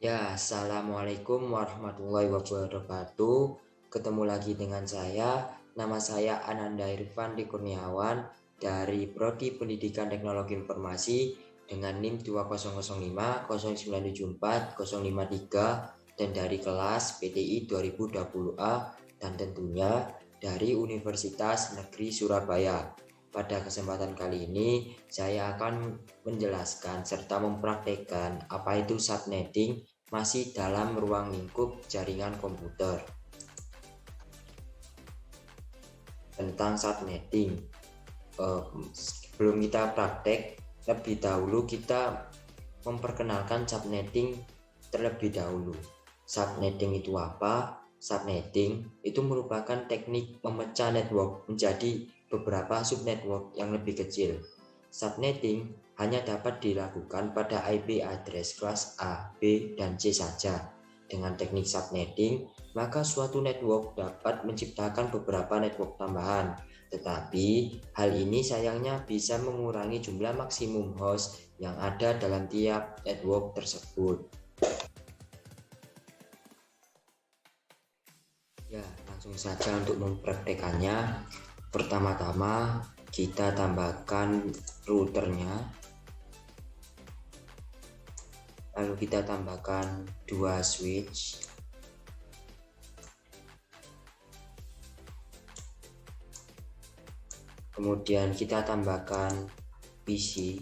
Ya, assalamualaikum warahmatullahi wabarakatuh. Ketemu lagi dengan nama saya Ananda Irfan Kurniawan dari Prodi Pendidikan Teknologi Informasi dengan NIM 2005 0974 053 dan dari kelas PTI 2020A dan tentunya dari Universitas Negeri Surabaya. Pada kesempatan kali ini, saya akan menjelaskan serta mempraktekkan apa itu subnetting masih dalam ruang lingkup jaringan komputer. Tentang subnetting, sebelum kita praktek, lebih dahulu kita memperkenalkan subnetting terlebih dahulu. Subnetting itu apa? Subnetting itu merupakan teknik memecah network menjadi beberapa subnetwork yang lebih kecil. Subnetting hanya dapat dilakukan pada IP address kelas A, B, dan C saja. Dengan teknik subnetting, maka suatu network dapat menciptakan beberapa network tambahan. Tetapi hal ini sayangnya bisa mengurangi jumlah maksimum host yang ada dalam tiap network tersebut. Ya, langsung saja untuk mempraktekannya. Pertama-tama kita tambahkan routernya, lalu kita tambahkan 2 switch, kemudian kita tambahkan PC,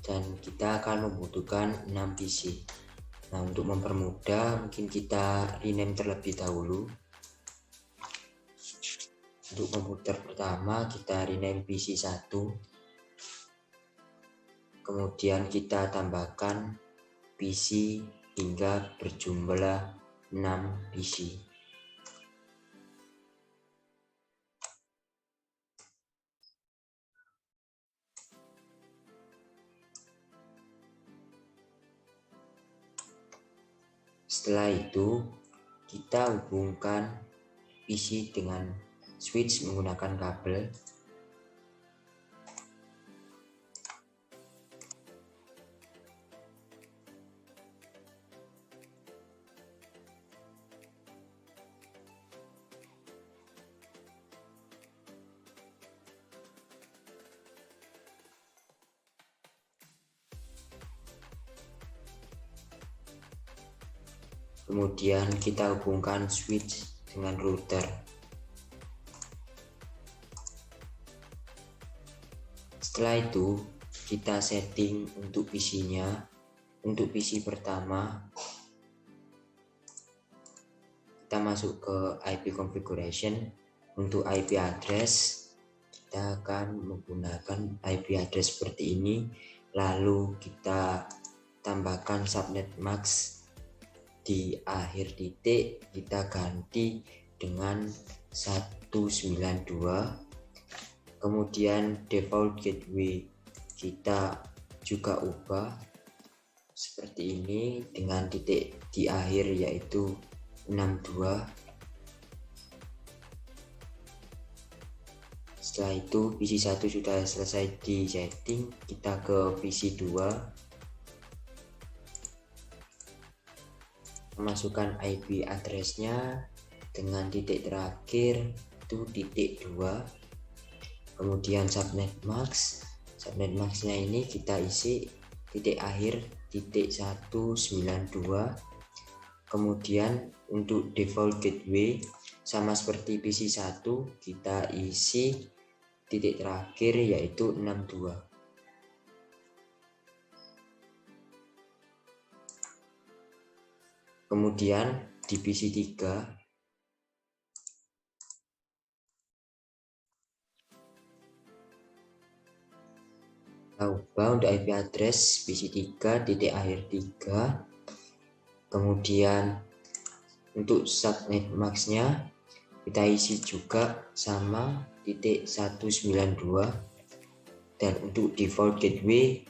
dan kita akan membutuhkan 6 PC. Nah, untuk mempermudah mungkin kita rename terlebih dahulu. Untuk komputer pertama kita rename PC 1, kemudian kita tambahkan PC hingga berjumlah 6 PC. Setelah itu kita hubungkan PC dengan switch menggunakan kabel. Kemudian kita hubungkan switch dengan router. Setelah itu kita setting untuk PC-nya. Untuk PC pertama kita masuk ke IP configuration. Untuk IP address kita akan menggunakan IP address seperti ini, lalu kita tambahkan subnet max. Di akhir titik kita ganti dengan 192, kemudian default gateway kita juga ubah seperti ini dengan titik di akhir yaitu 62. Setelah itu PC 1 sudah selesai di setting, kita ke PC 2, masukkan IP addressnya dengan titik terakhir itu titik 2, kemudian subnet maxnya ini kita isi titik akhir titik 192, kemudian untuk default gateway sama seperti PC 1 kita isi titik terakhir yaitu 62. Kemudian di PC 3 kita ubah untuk IP address PC 3 titik akhir 3, kemudian untuk subnet maxnya kita isi juga sama titik 192, dan untuk default gateway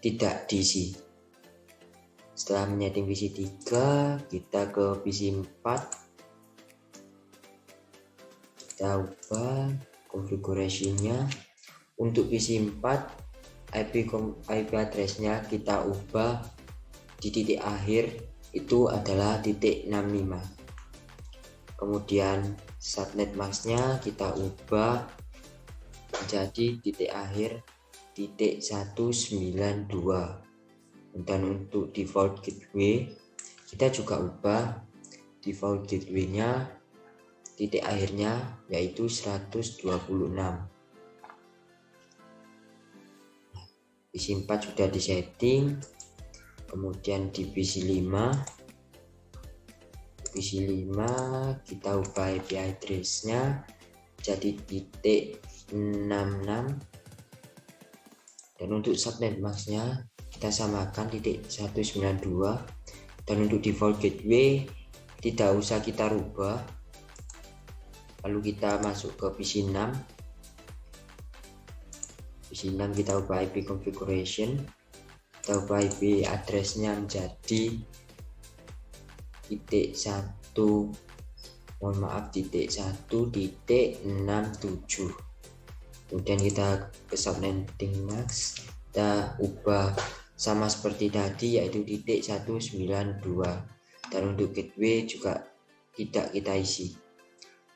tidak diisi. Setelah menyeting PC 3, kita ke PC 4, kita ubah configuration-nya. Untuk PC 4 IP address-nya kita ubah di titik akhir itu adalah titik 65. Kemudian subnet masknya kita ubah menjadi titik akhir titik 192. Dan untuk default gateway kita juga ubah default gateway-nya titik akhirnya yaitu 126. PC 4 sudah disetting. Kemudian di PC 5 kita ubah IP address-nya jadi titik 66. Dan untuk subnet masknya kita samakan titik 192. Dan untuk default gateway tidak usah kita rubah. Lalu kita masuk ke PC 6. PC 6 kita ubah IP configuration. Kita ubah IP address-nya menjadi titik 1.1.67. Kemudian kita ke subnetting mask, kita ubah sama seperti tadi yaitu titik 192. Dan untuk gateway juga tidak kita isi,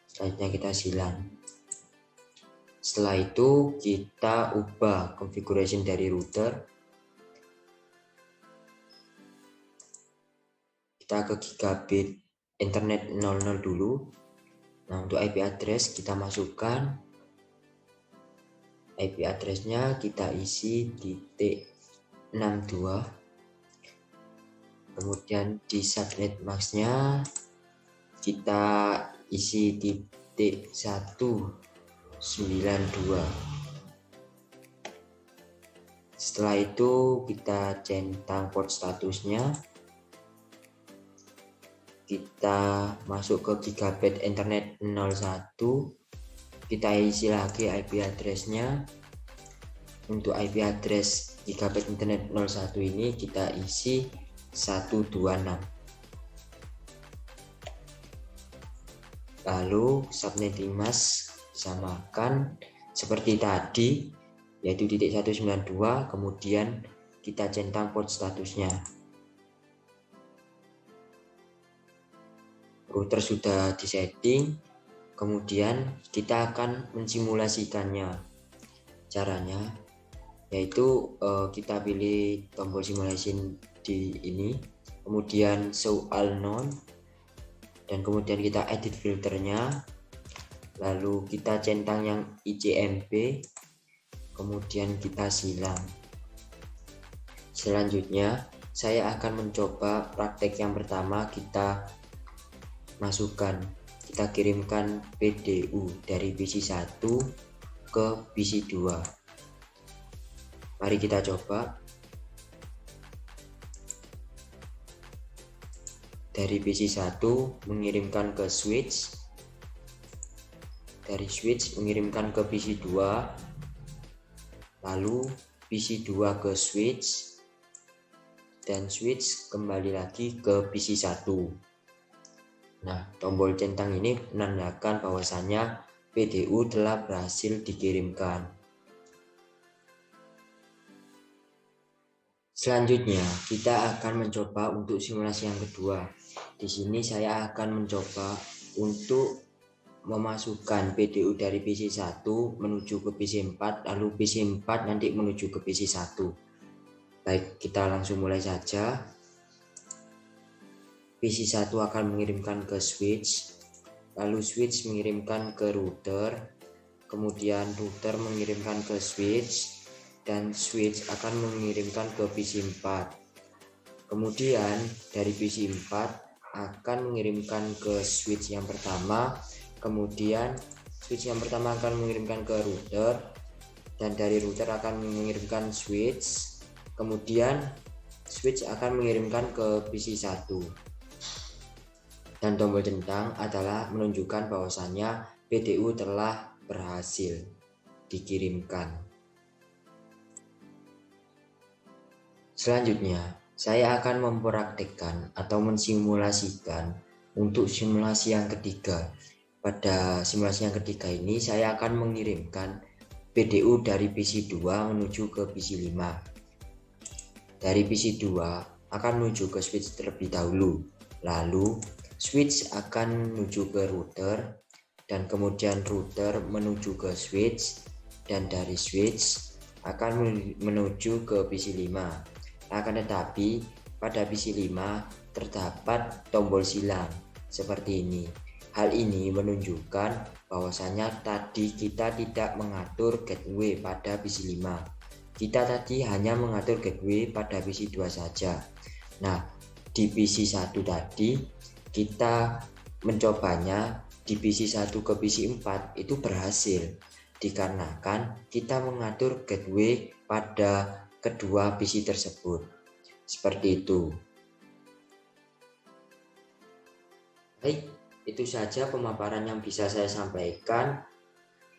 selanjutnya kita silang. Setelah itu kita ubah configuration dari router, kita ke gigabit internet 00 dulu. Nah, untuk IP address kita masukkan IP address-nya, kita isi titik 62. Kemudian di subnet mask-nya kita isi titik 192. Setelah itu kita centang port statusnya, kita masuk ke gigabit internet 01, kita isi lagi IP address-nya. Untuk IP address gigabit internet 01 ini kita isi 126. Lalu subnetting mask samakan seperti tadi yaitu titik 192, kemudian kita centang port statusnya. Router sudah disetting, kemudian kita akan mensimulasikannya. Caranya yaitu kita pilih tombol simulation di ini, kemudian show all none, dan kemudian kita edit filternya, lalu kita centang yang ICMP, kemudian kita silang. Selanjutnya saya akan mencoba praktek yang pertama. Kita masukkan, kita kirimkan PDU dari PC 1 ke PC 2. Mari kita coba. Dari PC 1 mengirimkan ke switch, dari switch mengirimkan ke PC 2, lalu PC 2 ke switch, dan switch kembali lagi ke PC 1. Nah, tombol centang ini menandakan bahwasannya PDU telah berhasil dikirimkan. Selanjutnya, kita akan mencoba untuk simulasi yang kedua. Di sini saya akan mencoba untuk memasukkan PDU dari PC 1 menuju ke PC 4, lalu PC 4 nanti menuju ke PC 1. Baik, kita langsung mulai saja. PC 1 akan mengirimkan ke switch, lalu switch mengirimkan ke router, kemudian router mengirimkan ke switch, dan switch akan mengirimkan ke PC 4. Kemudian dari PC 4 akan mengirimkan ke switch yang pertama, kemudian switch yang pertama akan mengirimkan ke router, dan dari router akan mengirimkan switch, kemudian switch akan mengirimkan ke PC 1. Dan tombol centang adalah menunjukkan bahwasannya PDU telah berhasil dikirimkan. Selanjutnya, saya akan mempraktikkan atau mensimulasikan untuk simulasi yang ketiga. Pada simulasi yang ketiga ini saya akan mengirimkan PDU dari PC 2 menuju ke PC 5. Dari PC 2 akan menuju ke switch terlebih dahulu. Lalu switch akan menuju ke router, dan kemudian router menuju ke switch, dan dari switch akan menuju ke PC5. Akan tetapi pada PC5 terdapat tombol silang seperti ini. Hal ini menunjukkan bahwasanya tadi kita tidak mengatur gateway pada PC5. Kita tadi hanya mengatur gateway pada PC2 saja. Nah, di PC1 tadi kita mencobanya di PC1 ke PC4 itu berhasil, dikarenakan kita mengatur gateway pada kedua PC tersebut. Seperti itu. Baik, itu saja pemaparan yang bisa saya sampaikan.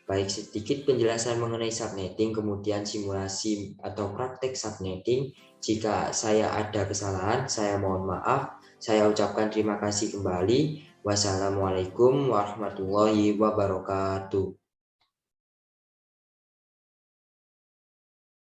Baik, sedikit penjelasan mengenai subnetting, kemudian simulasi atau praktek subnetting. Jika saya ada kesalahan, saya mohon maaf. Saya ucapkan terima kasih kembali. Wassalamualaikum warahmatullahi wabarakatuh.